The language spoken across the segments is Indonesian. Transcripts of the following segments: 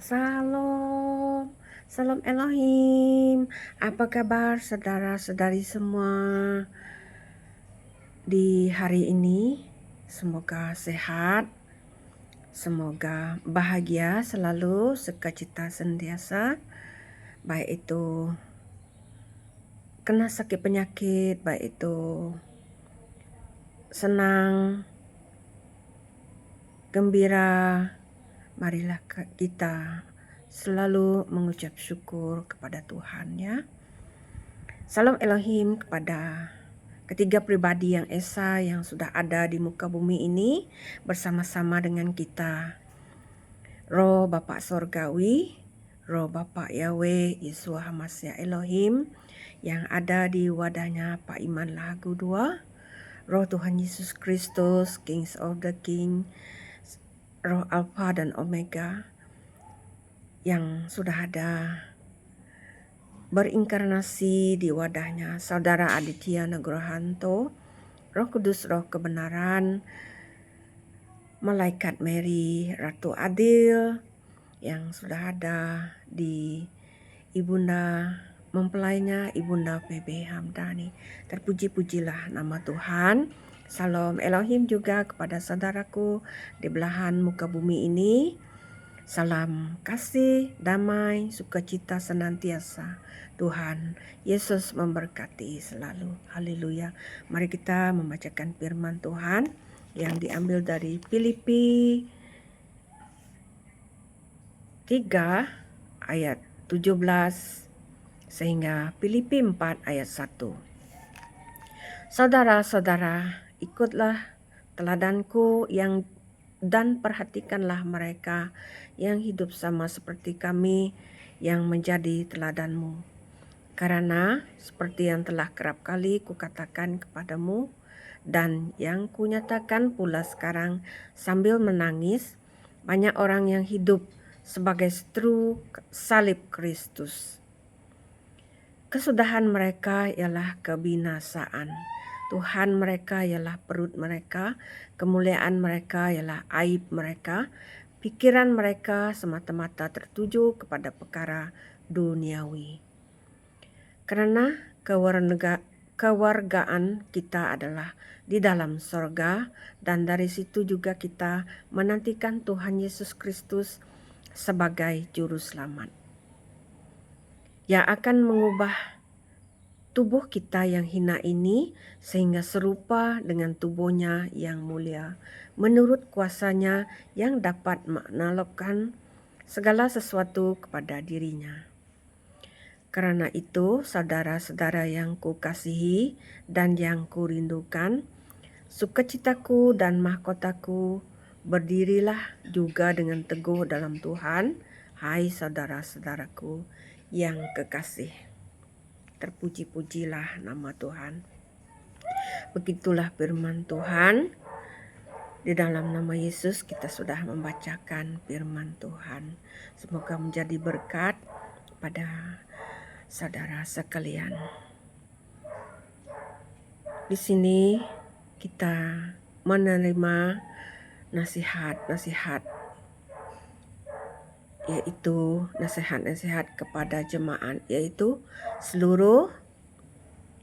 Salam, salam Elohim. Apa kabar saudara-saudari semua di hari ini? Semoga sehat, semoga bahagia selalu, sukacita senantiasa. Baik itu kena sakit penyakit, baik itu senang, gembira, marilah kita selalu mengucap syukur kepada Tuhan ya. Salam Elohim kepada ketiga pribadi yang esa yang sudah ada di muka bumi ini bersama-sama dengan kita. Roh Bapa Sorgawi, Roh Bapa Yahweh, Yeshua Hamasya Elohim yang ada di wadahnya Pak Iman Lagu 2, Roh Tuhan Yesus Kristus, Kings of the King, Roh Alpha dan Omega yang sudah ada berinkarnasi di wadahnya Saudara Aditya Nugrohanto, Roh Kudus, Roh Kebenaran, Malaikat Mary, Ratu Adil yang sudah ada di Ibunda mempelainya, Ibunda PB Hamdani. Terpuji-pujilah nama Tuhan. Salam Elohim juga kepada saudaraku di belahan muka bumi ini. Salam kasih, damai, sukacita senantiasa. Tuhan Yesus memberkati selalu. Haleluya. Mari kita membacakan firman Tuhan yang diambil dari Filipi 3 ayat 17 sehingga Filipi 4 ayat 1. Saudara-saudara, ikutlah teladanku dan perhatikanlah mereka yang hidup sama seperti kami yang menjadi teladanmu. Karena seperti yang telah kerap kali kukatakan kepadamu dan yang kunyatakan pula sekarang sambil menangis, banyak orang yang hidup sebagai seteru salib Kristus. Kesudahan mereka ialah kebinasaan. Tuhan mereka ialah perut mereka, kemuliaan mereka ialah aib mereka, pikiran mereka semata-mata tertuju kepada perkara duniawi. Karena kewargaan kita adalah di dalam sorga, dan dari situ juga kita menantikan Tuhan Yesus Kristus sebagai Juru Selamat, yang akan mengubah tubuh kita yang hina ini sehingga serupa dengan tubuhnya yang mulia, menurut kuasanya yang dapat menaklukkan segala sesuatu kepada dirinya. Karena itu, saudara-saudara yang kukasihi dan yang kurindukan, sukacitaku dan mahkotaku, berdirilah juga dengan teguh dalam Tuhan, hai saudara-saudaraku yang kekasih. Terpuji-pujilah nama Tuhan. Begitulah firman Tuhan. Di dalam nama Yesus kita sudah membacakan firman Tuhan. Semoga menjadi berkat pada saudara sekalian. Di sini kita menerima nasihat-nasihat, yaitu nasihat-nasihat kepada jemaat, yaitu seluruh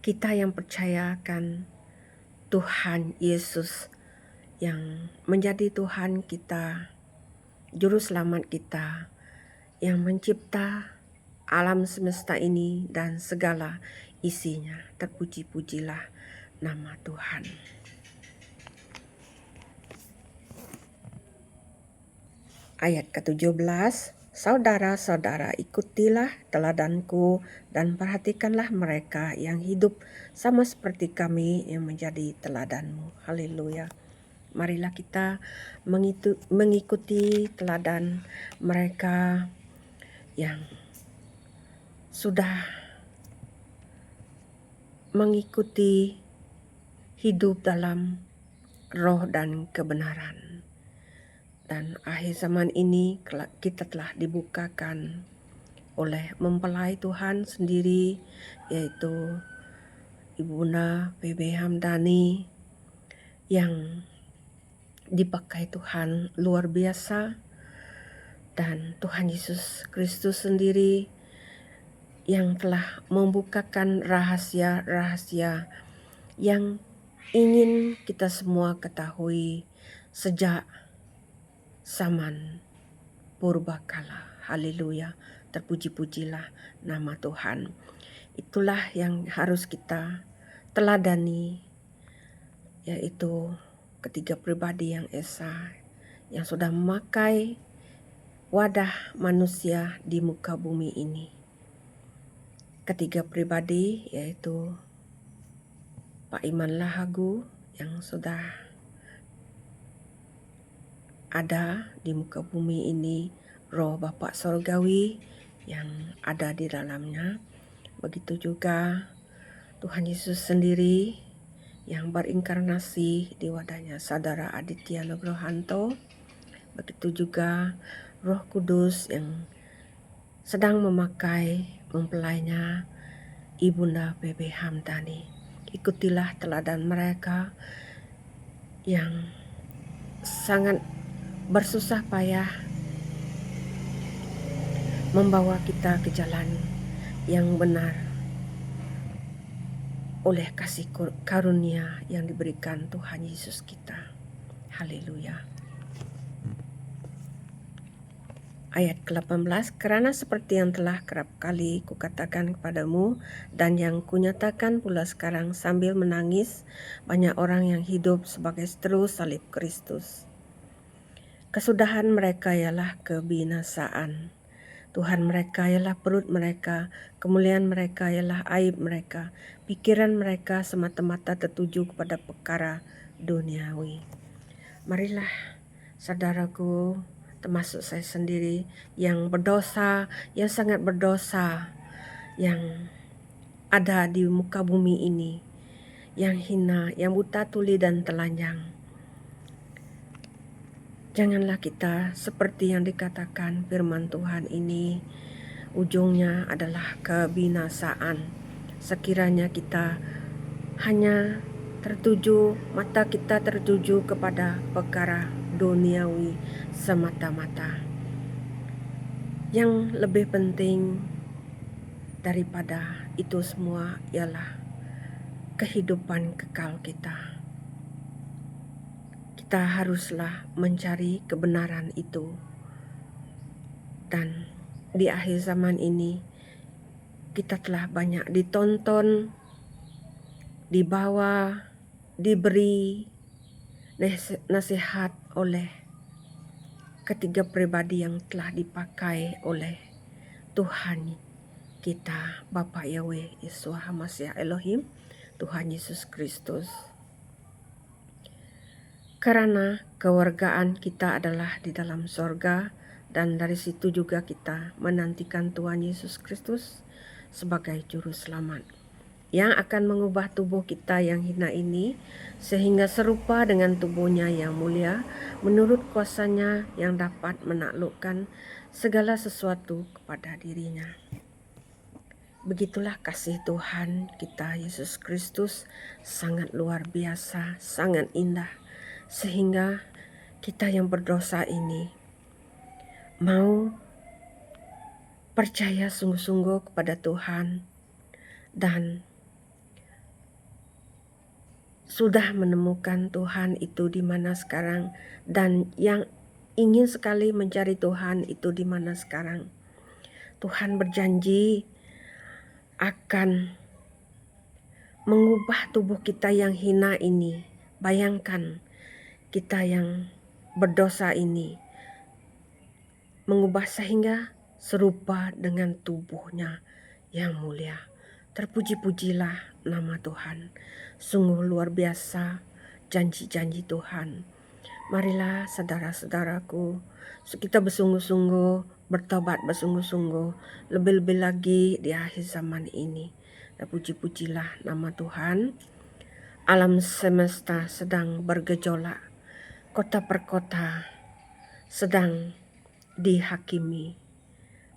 kita yang percayakan Tuhan Yesus yang menjadi Tuhan kita, Juru Selamat kita, yang mencipta alam semesta ini dan segala isinya. Terpuji-pujilah nama Tuhan. Ayat ke-17, saudara-saudara, ikutilah teladanku dan perhatikanlah mereka yang hidup sama seperti kami yang menjadi teladanmu. Haleluya. Marilah kita mengikuti teladan mereka yang sudah mengikuti hidup dalam roh dan kebenaran. Dan akhir zaman ini kita telah dibukakan oleh mempelai Tuhan sendiri, yaitu Ibunda PB Hamdani, yang dipakai Tuhan luar biasa Dan Tuhan Yesus Kristus sendiri yang telah membukakan rahasia-rahasia yang ingin kita semua ketahui sejak zaman purbakala. Haleluya, terpuji-pujilah nama Tuhan. Itulah yang harus kita teladani, yaitu ketiga pribadi yang esa, yang sudah memakai wadah manusia di muka bumi ini. Ketiga pribadi yaitu Pak Iman Lahagu yang sudah ada di muka bumi ini, Roh Bapak Sorgawi yang ada di dalamnya. Begitu juga Tuhan Yesus sendiri yang berinkarnasi di wadahnya Saudara Aditya Nugrohanto. Begitu juga Roh Kudus yang sedang memakai mempelainya Ibunda Bebe Hamdani. Ikutilah teladan mereka yang sangat bersusah payah membawa kita ke jalan yang benar oleh kasih karunia yang diberikan Tuhan Yesus kita. Haleluya. Ayat ke-18, karena seperti yang telah kerap kali kukatakan kepadamu dan yang kunyatakan pula sekarang sambil menangis, banyak orang yang hidup sebagai seteru salib Kristus. Kesudahan mereka ialah kebinasaan. Tuhan mereka ialah perut mereka, kemuliaan mereka ialah aib mereka, pikiran mereka semata-mata tertuju kepada perkara duniawi. Marilah saudaraku, termasuk saya sendiri yang berdosa, yang sangat berdosa, yang ada di muka bumi ini, yang hina, yang buta tuli dan telanjang. Janganlah kita seperti yang dikatakan firman Tuhan ini, ujungnya adalah kebinasaan. Sekiranya kita hanya mata kita tertuju kepada perkara duniawi semata-mata. Yang lebih penting daripada itu semua ialah kehidupan kekal kita. Kita haruslah mencari kebenaran itu. Dan di akhir zaman ini kita telah banyak ditonton, dibawa, diberi nasihat oleh ketiga pribadi yang telah dipakai oleh Tuhan kita, Bapa Yahweh, Yeshua HaMashiach Elohim, Tuhan Yesus Kristus. Karena kewargaan kita adalah di dalam sorga, dan dari situ juga kita menantikan Tuhan Yesus Kristus sebagai Juru Selamat, yang akan mengubah tubuh kita yang hina ini sehingga serupa dengan tubuhnya yang mulia menurut kuasanya yang dapat menaklukkan segala sesuatu kepada dirinya. Begitulah kasih Tuhan kita Yesus Kristus, sangat luar biasa, sangat indah, sehingga kita yang berdosa ini mau percaya sungguh-sungguh kepada Tuhan dan sudah menemukan Tuhan itu di mana sekarang, dan yang ingin sekali mencari Tuhan itu di mana sekarang. Tuhan berjanji akan mengubah tubuh kita yang hina ini. Bayangkan kita yang berdosa ini mengubah sehingga serupa dengan tubuhnya yang mulia. Terpuji-pujilah nama Tuhan. Sungguh luar biasa janji-janji Tuhan. Marilah saudara-saudaraku, kita bersungguh-sungguh, bertobat bersungguh-sungguh, lebih-lebih lagi di akhir zaman ini. Terpuji-pujilah nama Tuhan. Alam semesta sedang bergejolak, kota per kota sedang dihakimi,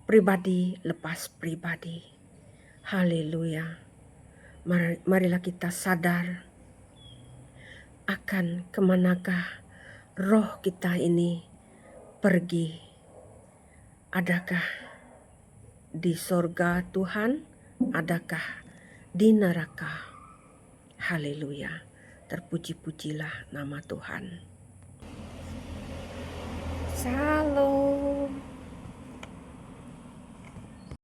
pribadi lepas pribadi. Haleluya. Marilah kita sadar akan kemanakah roh kita ini pergi. Adakah di sorga Tuhan? Adakah di neraka? Haleluya. Terpuji-pujilah nama Tuhan. Shalom.